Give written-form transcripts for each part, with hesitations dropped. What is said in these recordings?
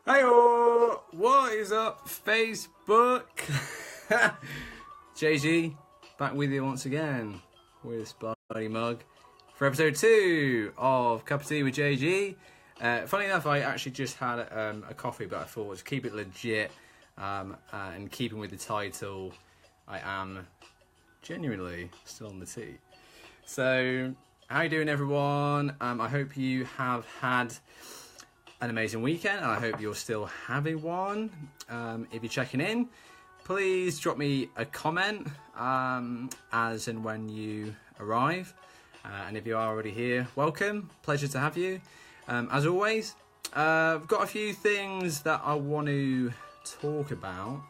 Hey, what is up, Facebook? JG, back with you once again with Bloody Mug for episode 2 of Cup of Tea with JG. Funny enough, I actually just had a coffee, but I thought to keep it legit and keeping with the title, I am genuinely still on the tea. So, how you doing, everyone? I hope you have had an amazing weekend, and I hope you're still having one. If you're checking in, please drop me a comment as and when you arrive. And if you are already here, welcome. Pleasure to have you. As always, I've got a few things that I want to talk about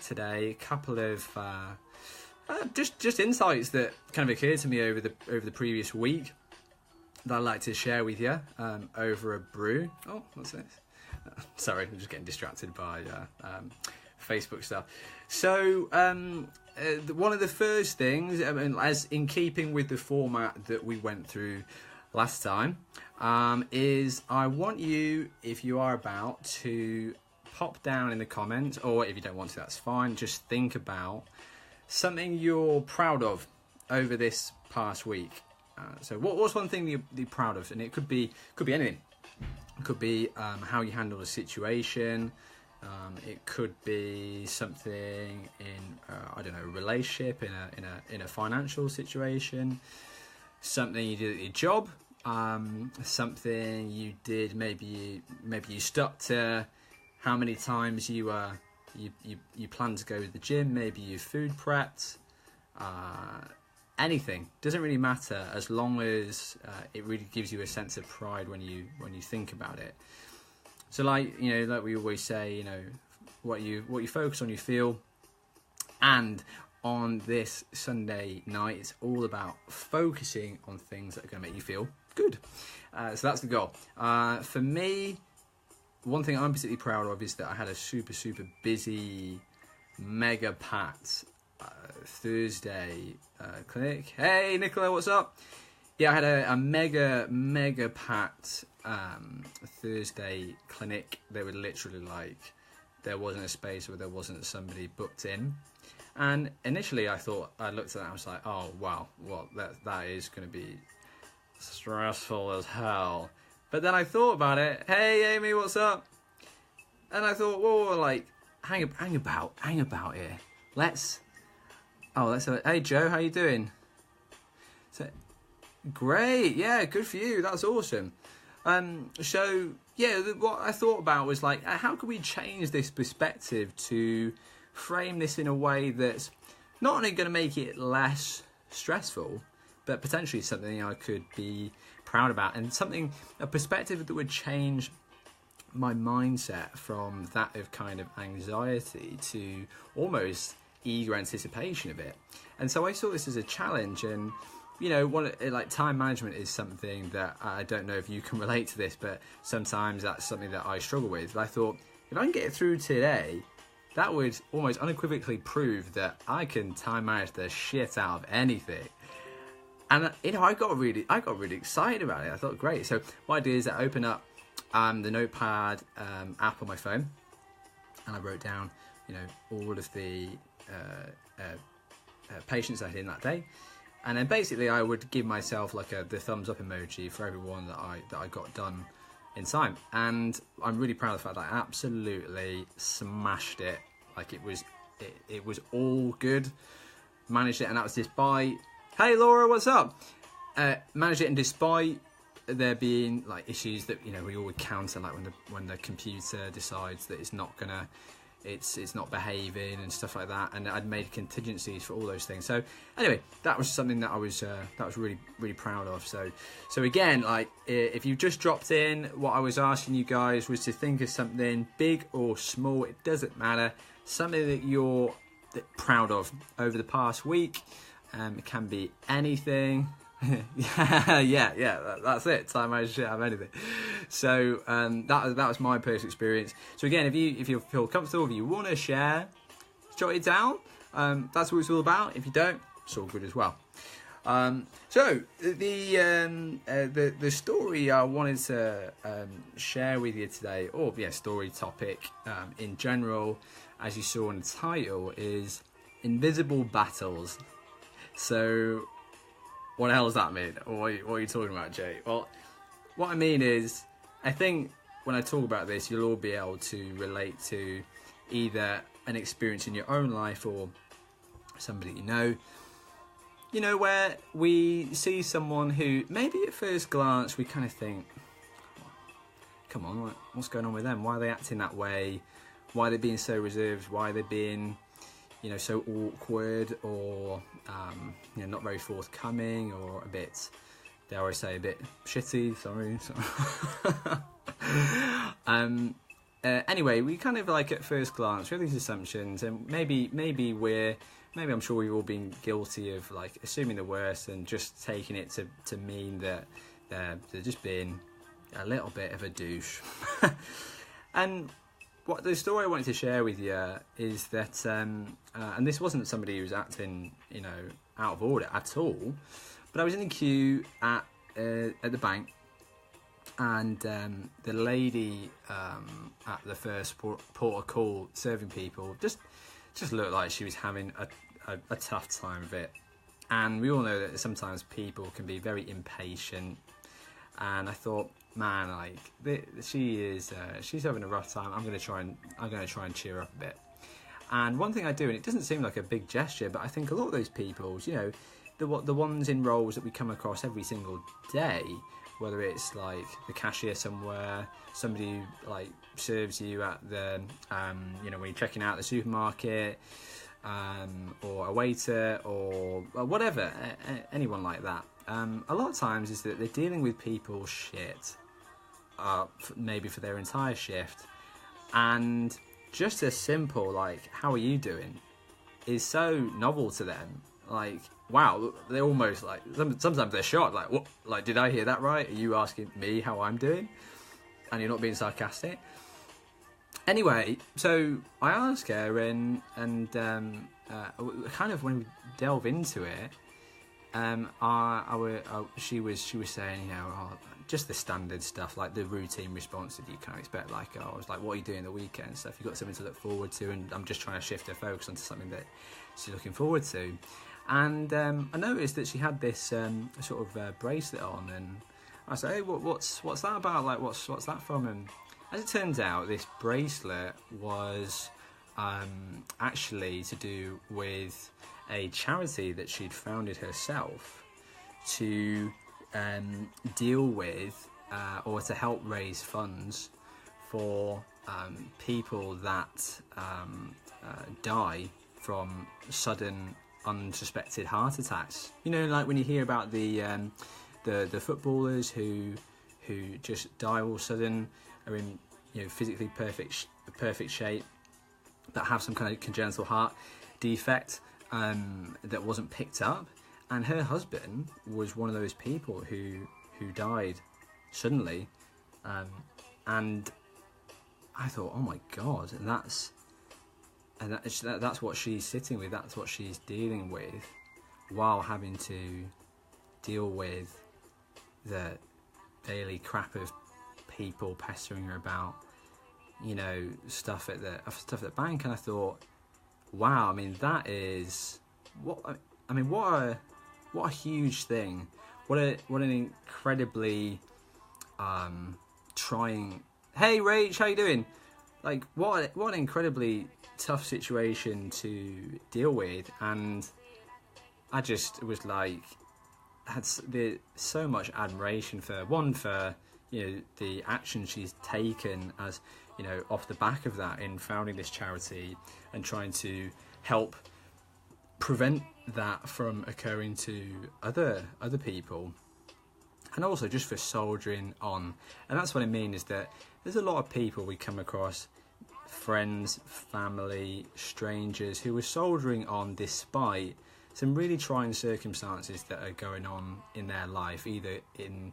today. A couple of just insights that kind of occurred to me over the previous week that I'd like to share with you over a brew. Oh, what's this? Sorry, I'm just getting distracted by Facebook stuff. So, one of the first things, as in keeping with the format that we went through last time, is I want you, if you are about, to pop down in the comments, or if you don't want to, that's fine. Just think about something you're proud of over this past week. So what's one thing you're proud of? And it could be anything. It could be how you handle a situation. It could be something in I don't know, a relationship, in a financial situation. Something you did at your job. Something you did. Maybe you stuck to how many times you planned to go to the gym. Maybe you food prepped. Anything doesn't really matter as long as it really gives you a sense of pride when you think about it. So, like we always say, what you focus on, you feel. And on this Sunday night, it's all about focusing on things that are going to make you feel good. So that's the goal. For me, one thing I'm particularly proud of is that I had a super busy, mega packed Thursday clinic. Hey Nicola, what's up? Yeah, I had a mega packed Thursday clinic. They were literally like, there wasn't a space where there wasn't somebody booked in. And initially I looked at that and I was like, oh wow, well that is going to be stressful as hell. But then I thought about it. Hey Amy, what's up? And I thought, whoa, like hang about here. Let's hey Joe, how you doing? So great, yeah, good for you. That's awesome. So yeah, what I thought about was like, how can we change this perspective to frame this in a way that's not only going to make it less stressful, but potentially something I could be proud about, and a perspective that would change my mindset from that of kind of anxiety to almost eager anticipation of it. And so I saw this as a challenge, and time management is something that I don't know if you can relate to this, but sometimes that's something that I struggle with. But I thought, if I can get it through today, that would almost unequivocally prove that I can time manage the shit out of anything. And I got really excited about it. I thought, great. So what I did is I opened up the Notepad app on my phone, and I wrote down all of the patients I had in that day, and then basically I would give myself like the thumbs up emoji for everyone that I got done in time. And I'm really proud of the fact that I absolutely smashed it. Like it was all good, managed it, and that was despite, hey Laura, what's up? Managed it, and despite there being like issues that we all encounter, like when the computer decides that it's not behaving and stuff like that, and I'd made contingencies for all those things. So anyway, that was something that I was really proud of. So again, like if you just dropped in, what I was asking you guys was to think of something big or small, it doesn't matter, something that you're proud of over the past week. It can be anything. yeah, that's it. Time I shit out of anything. So that was my personal experience. So again, if you feel comfortable, if you want to share, jot it down. That's what it's all about. If you don't, it's all good as well. So the story I wanted to share with you today, or story topic in general, as you saw in the title, is invisible battles. So what the hell does that mean? Or what are you talking about, Jay? Well, what I mean is, I think when I talk about this, you'll all be able to relate to either an experience in your own life or somebody you know. You know, where we see someone who maybe at first glance we kind of think, come on, what's going on with them? Why are they acting that way? Why are they being so reserved? Why are they being, so awkward, or not very forthcoming, or a bit, dare I say, a bit shitty? Sorry. Anyway, we kind of like at first glance we have these assumptions, and maybe I'm sure we've all been guilty of like assuming the worst and just taking it to mean that they're just being a little bit of a douche. And what the story I wanted to share with you is that, and this wasn't somebody who was acting, out of order at all, but I was in the queue at the bank, and the lady at the first port of call serving people just looked like she was having a tough time of it. And we all know that sometimes people can be very impatient, and I thought, man, like she's having a rough time. I'm gonna try and cheer her up a bit. And one thing I do, and it doesn't seem like a big gesture, but I think a lot of those people, the ones in roles that we come across every single day, whether it's like the cashier somewhere, somebody who like serves you at the when you're checking out the supermarket, or a waiter, or whatever, anyone like that. A lot of times is that they're dealing with people's shit, maybe for their entire shift, and just as simple like "how are you doing" is so novel to them. Like, wow, they're almost like, sometimes they're shocked, like, what, like, did I hear that right? Are you asking me how I'm doing? And you're not being sarcastic? Anyway, so I asked her, and kind of when we delve into it, she was saying, just the standard stuff, like the routine response that you kind of expect, like, I was like, what are you doing the weekend? Stuff, you've got something to look forward to, and I'm just trying to shift her focus onto something that she's looking forward to. And I noticed that she had this sort of bracelet on, and I said, hey, what's that about? Like, what's that from? And as it turns out, this bracelet was actually to do with a charity that she'd founded herself to deal with or to help raise funds for people that die from sudden unsuspected heart attacks. Like when you hear about the footballers who just die all of a sudden, are in physically perfect shape, that have some kind of congenital heart defect that wasn't picked up. And her husband was one of those people who died suddenly, and I thought, oh my God, and that's what she's sitting with, that's what she's dealing with, while having to deal with the daily crap of people pestering her about, stuff at the bank. And I thought, wow, I mean, that is what a huge thing. What an incredibly trying. Hey, Rach, how you doing? Like, what an incredibly tough situation to deal with. And I just was like, had so much admiration for the action she's taken, as off the back of that, in founding this charity and trying to help prevent that from occurring to other people, and also just for soldiering on. And that's what I mean, is that there's a lot of people we come across, friends, family, strangers, who are soldiering on despite some really trying circumstances that are going on in their life, either in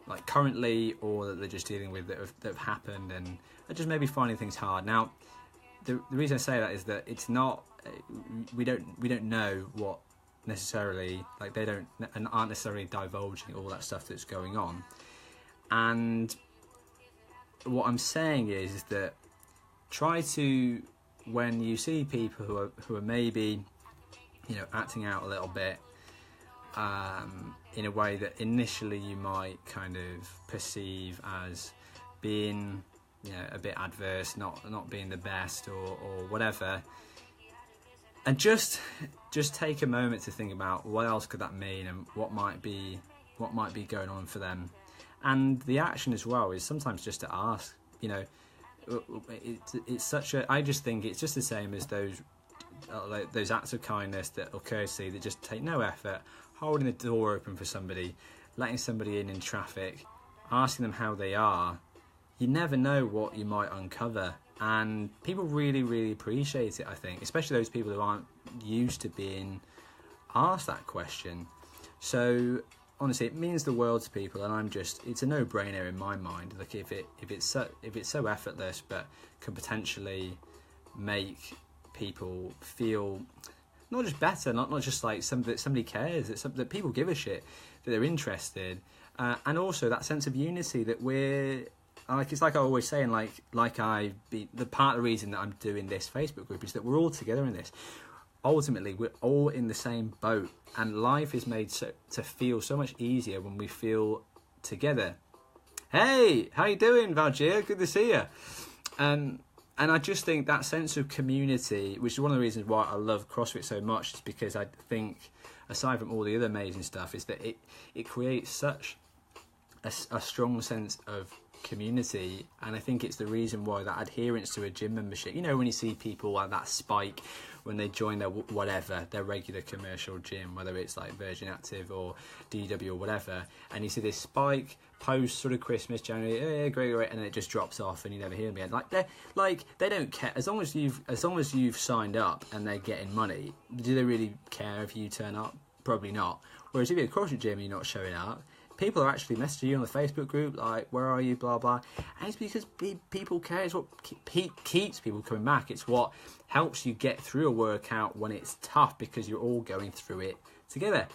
like currently, or that they're just dealing with that have happened, and are just maybe finding things hard. Now, the reason I say that is that it's not, we don't know what necessarily, like they don't and aren't necessarily divulging all that stuff that's going on. And what I'm saying is that try to, when you see people who are maybe, you know, acting out a little bit in a way that initially you might kind of perceive as being, you know, a bit adverse, not being the best or whatever, and just take a moment to think about what else could that mean and what might be going on for them. And the action as well is sometimes just to ask, you know, it's such a, I just think it's just the same as those acts of kindness that, or courtesy, that just take no effort, holding the door open for somebody, letting somebody in traffic, asking them how they are. You never know what you might uncover, and people really, really appreciate it, I think, especially those people who aren't used to being asked that question. So honestly, it means the world to people, and it's a no-brainer in my mind. Like if it's so effortless, but can potentially make people feel not just better, not just like somebody cares, that people give a shit, that they're interested, and also that sense of unity that we're like. It's like I always say, and the part of the reason that I'm doing this Facebook group is that we're all together in this. Ultimately, we're all in the same boat, and life is made to feel so much easier when we feel together. Hey, how you doing, Valgia? Good to see you. And I just think that sense of community, which is one of the reasons why I love CrossFit so much, is because I think, aside from all the other amazing stuff, is that it creates such a strong sense of community. And I think it's the reason why that adherence to a gym membership, you know, when you see people like that spike when they join their regular commercial gym, whether it's like Virgin Active or DW or whatever, and you see this spike post sort of Christmas, January, great, and then it just drops off and you never hear them again. They don't care as long as you've signed up and they're getting money. Do they really care if you turn up? Probably not. Whereas if you're at a CrossFit gym and you're not showing up, people are actually messaging you on the Facebook group, like, where are you, blah, blah. And it's because people care. It's what keeps people coming back. It's what helps you get through a workout when it's tough, because you're all going through it together.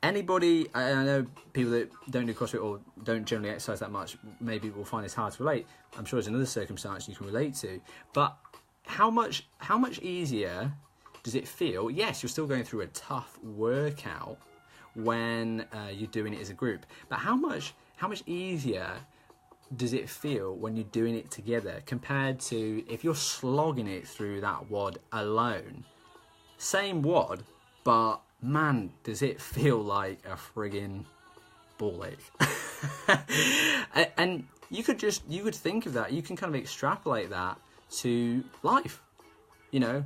Anybody, I know people that don't do CrossFit or don't generally exercise that much, maybe will find this hard to relate. I'm sure there's another circumstance you can relate to. But how much easier does it feel? Yes, you're still going through a tough workout when you're doing it as a group, but how much easier does it feel when you're doing it together compared to if you're slogging it through that WOD alone? Same WOD, but man, does it feel like a friggin' ball ache. And you could think of that, you can kind of extrapolate that to life, you know.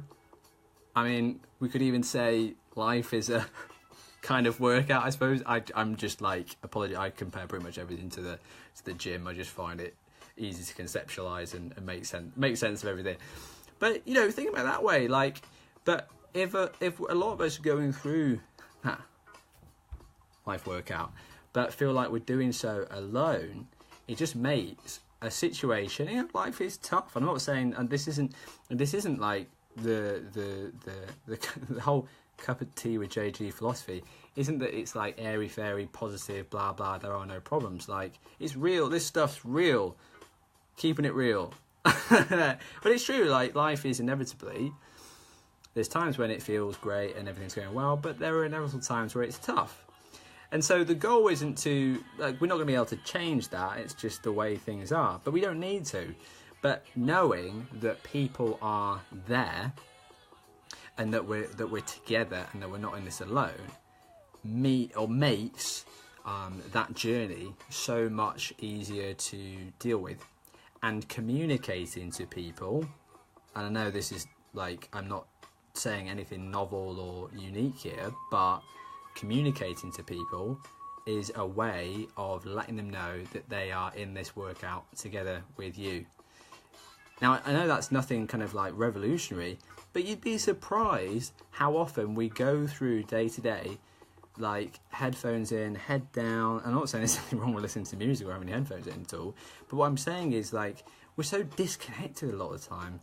I mean, we could even say life is a kind of workout, I suppose. I'm just like, I compare pretty much everything to the gym. I just find it easy to conceptualize and make sense of everything. But, you know, think about it that way. Like, but if a lot of us are going through that life workout, but feel like we're doing so alone, it just makes a situation. You know, life is tough. I'm not saying, and this isn't like the whole cup of tea with JG philosophy isn't that it's like airy fairy positive blah blah, there are no problems. Like, it's real, this stuff's real, keeping it real. But it's true, like, life is inevitably, there's times when it feels great and everything's going well, but there are inevitable times where it's tough. And so the goal isn't to, like, we're not going to be able to change that, it's just the way things are, but we don't need to. But knowing that people are there and that we're together and that we're not in this alone, makes that journey so much easier to deal with. And communicating to people, and I know this is like, I'm not saying anything novel or unique here, but communicating to people is a way of letting them know that they are in this workout together with you. Now, I know that's nothing kind of like revolutionary, but you'd be surprised how often we go through day to day, like headphones in, head down. I'm not saying there's anything wrong with listening to music or having headphones in at all, but what I'm saying is, like, we're so disconnected a lot of the time.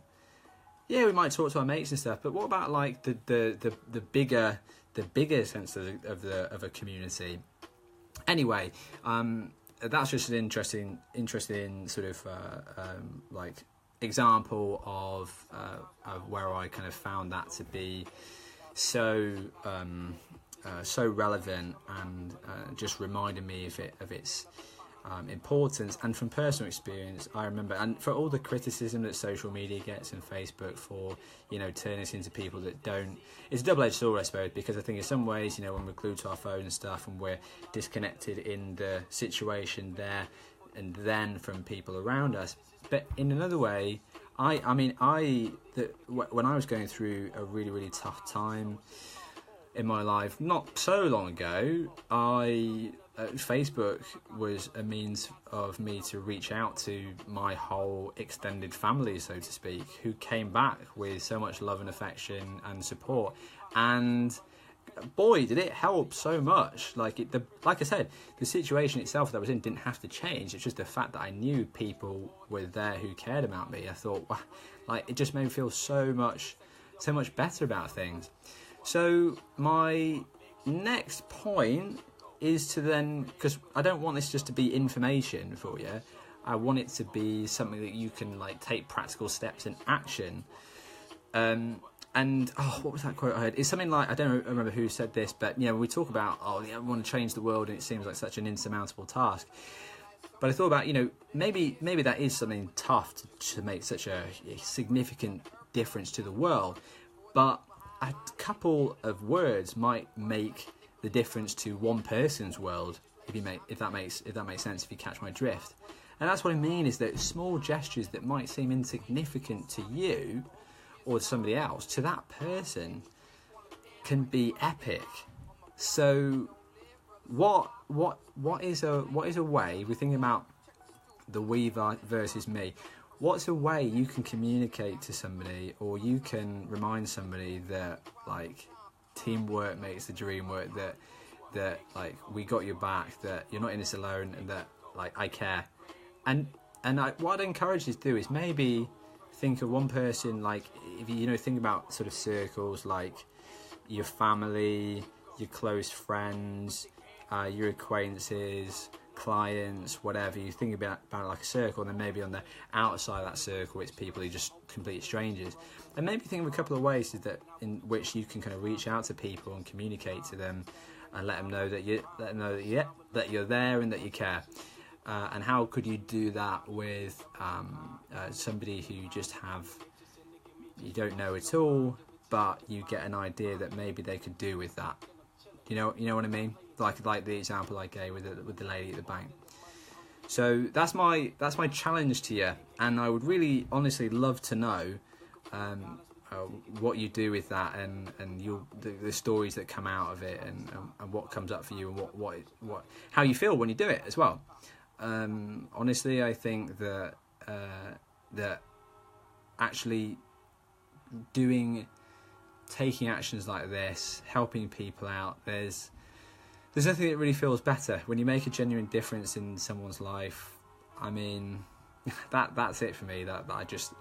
yeah, we might talk to our mates and stuff, but what about like the bigger sense of a community? Anyway, that's just an interesting sort of like example of where I kind of found that to be so relevant, and just reminded me of its importance. And from personal experience, I remember, and for all the criticism that social media gets and Facebook for, you know, turning us into people that don't, it's a double-edged sword, I suppose, because I think in some ways, you know, when we're glued to our phone and stuff and we're disconnected in the situation there and then from people around us, but in another way, when I was going through a really, really tough time in my life not so long ago, Facebook was a means of me to reach out to my whole extended family, so to speak, who came back with so much love and affection and support. And boy, did it help so much. Like I said, the situation itself that I was in didn't have to change. It's just the fact that I knew people were there who cared about me. I thought, wow, like it just made me feel so much better about things. So my next point is to then, because I don't want this just to be information for you, I want it to be something that you can like take practical steps in action. And what was that quote I heard? It's something like, I don't remember who said this, but you know, we talk about, I want to change the world, and it seems like such an insurmountable task. But I thought about, you know, maybe that is something tough to make such a significant difference to the world, but a couple of words might make the difference to one person's world, if that makes sense, if you catch my drift. And that's what I mean, is that small gestures that might seem insignificant to you or to somebody else, to that person can be epic. So what is a way, if we're thinking about the we versus me, what's a way you can communicate to somebody, or you can remind somebody that like teamwork makes the dream work, that like we got your back, that you're not in this alone, and that like I care. And what I'd encourage you to do is maybe think of one person, like if you think about sort of circles, like your family, your close friends, your acquaintances, clients, whatever. You think about it like a circle, and then maybe on the outside of that circle it's people who are just complete strangers. And maybe think of a couple of ways that in which you can kind of reach out to people and communicate to them and let them know that you're there and that you care. And how could you do that with somebody who you don't know at all, but you get an idea that maybe they could do with that. You know what I mean? Like the example I gave with the lady at the bank. So that's my challenge to you, and I would really honestly love to know what you do with that, and the stories that come out of it, and what comes up for you, and what how you feel when you do it as well. Honestly, I think that actually taking actions like this, helping people out, there's nothing that really feels better when you make a genuine difference in someone's life. I mean, that's it for me. That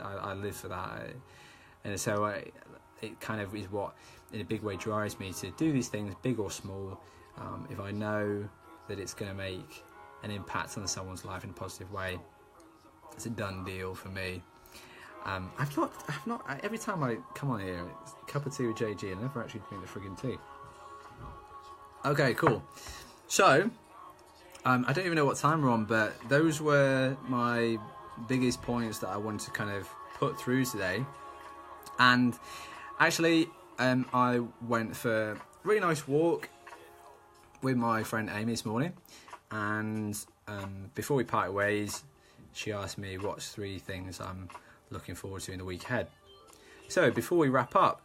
I live for that, and so it kind of is what in a big way drives me to do these things, big or small. If I know that it's going to make an impact on someone's life in a positive way, it's a done deal for me. I've not. Every time I come on here, it's a cup of tea with JG, and I never actually drink the friggin' tea. Okay, cool. So, I don't even know what time we're on, but those were my biggest points that I wanted to kind of put through today. And actually, I went for a really nice walk with my friend Amy this morning. And before we part ways, she asked me what's 3 things I'm looking forward to in the week ahead. So before we wrap up,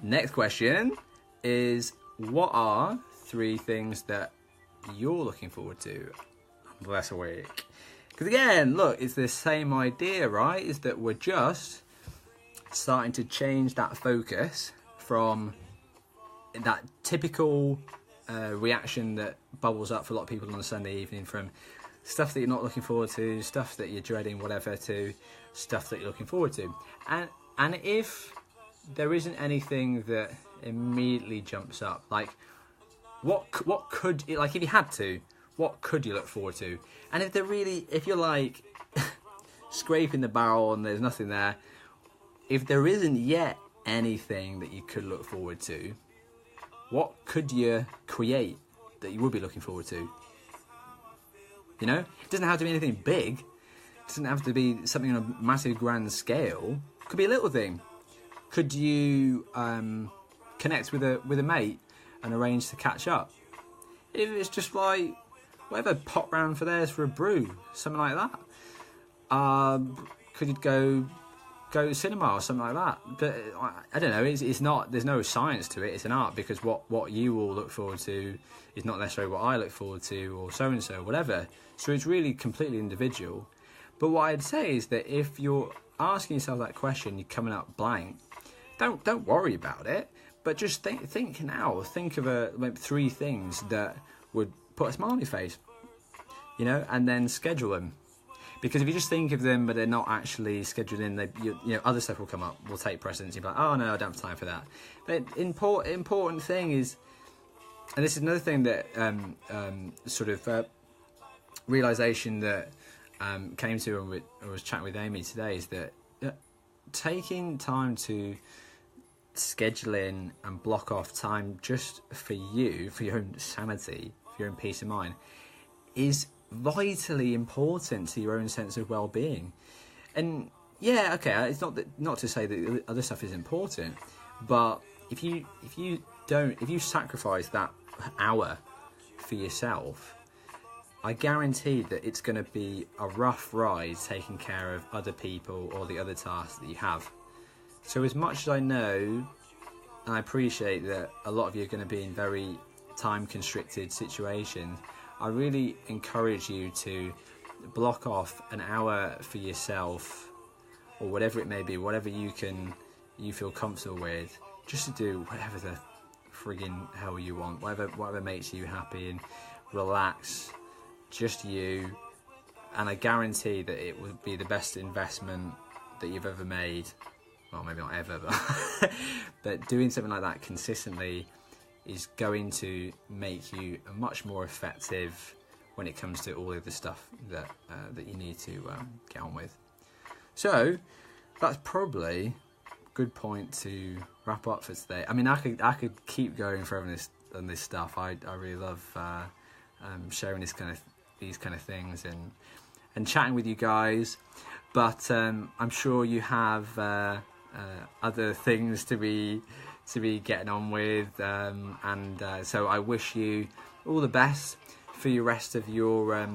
next question is, what are 3 things that you're looking forward to this week? Because again, look, it's the same idea, right? Is that we're just starting to change that focus from that typical reaction that bubbles up for a lot of people on a Sunday evening, from stuff that you're not looking forward to, stuff that you're dreading, whatever, to stuff that you're looking forward to. And if there isn't anything that immediately jumps up, like what could, like if you had to, what could you look forward to? And if you're like scraping the barrel and there's nothing there, if there isn't yet anything that you could look forward to, what could you create that you would be looking forward to? You know, it doesn't have to be anything big. It doesn't have to be something on a massive grand scale. It could be a little thing. Could you connect with a mate and arrange to catch up? If it's just like whatever, pop round for theirs for a brew, something like that. Could you go to the cinema or something like that? But I don't know. It's not. There's no science to it. It's an art, because what you all look forward to is not necessarily what I look forward to, or so and so, whatever. So it's really completely individual. But what I'd say is that if you're asking yourself that question, you're coming up blank. Don't worry about it. But just think now. Think of maybe 3 things that would put a smile on your face. You know, and then schedule them. Because if you just think of them but they're not actually scheduled in, other stuff will come up, will take precedence. You'll be like, oh no, I don't have time for that. But important thing is, and this is another thing that realization that came to when I was chatting with Amy today, is that taking time to schedule in and block off time just for you, for your own sanity, for your own peace of mind, is vitally important to your own sense of well-being. And yeah, okay, it's not to say that other stuff is important, but if you sacrifice that hour for yourself, I guarantee that it's going to be a rough ride taking care of other people or the other tasks that you have. So as much as I know, and I appreciate that a lot of you are going to be in very time-constricted situations, I really encourage you to block off an hour for yourself, or whatever it may be, whatever you feel comfortable with, just to do whatever the friggin' hell you want, whatever makes you happy, and relax, just you. And I guarantee that it would be the best investment that you've ever made. Well, maybe not ever, but doing something like that consistently is going to make you much more effective when it comes to all of the stuff that you need to get on with. So that's probably a good point to wrap up for today. I mean, I could keep going forever on this stuff. I really love sharing these kind of things and chatting with you guys. But I'm sure you have other things to be getting on with, so I wish you all the best for your rest of your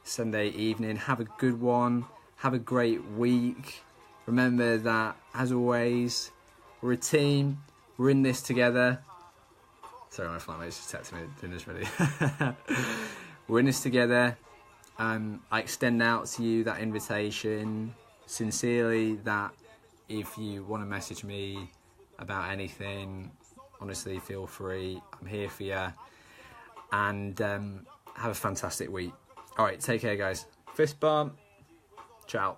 Sunday evening. Have a good one, have a great week. Remember that, as always, we're a team, we're in this together. Sorry, my flatmate's just texting me, dinner's ready. We're in this together. I extend out to you that invitation sincerely, that if you want to message me about anything, honestly, feel free. I'm here for you. And have a fantastic week. All right, take care, guys. Fist bump. Ciao.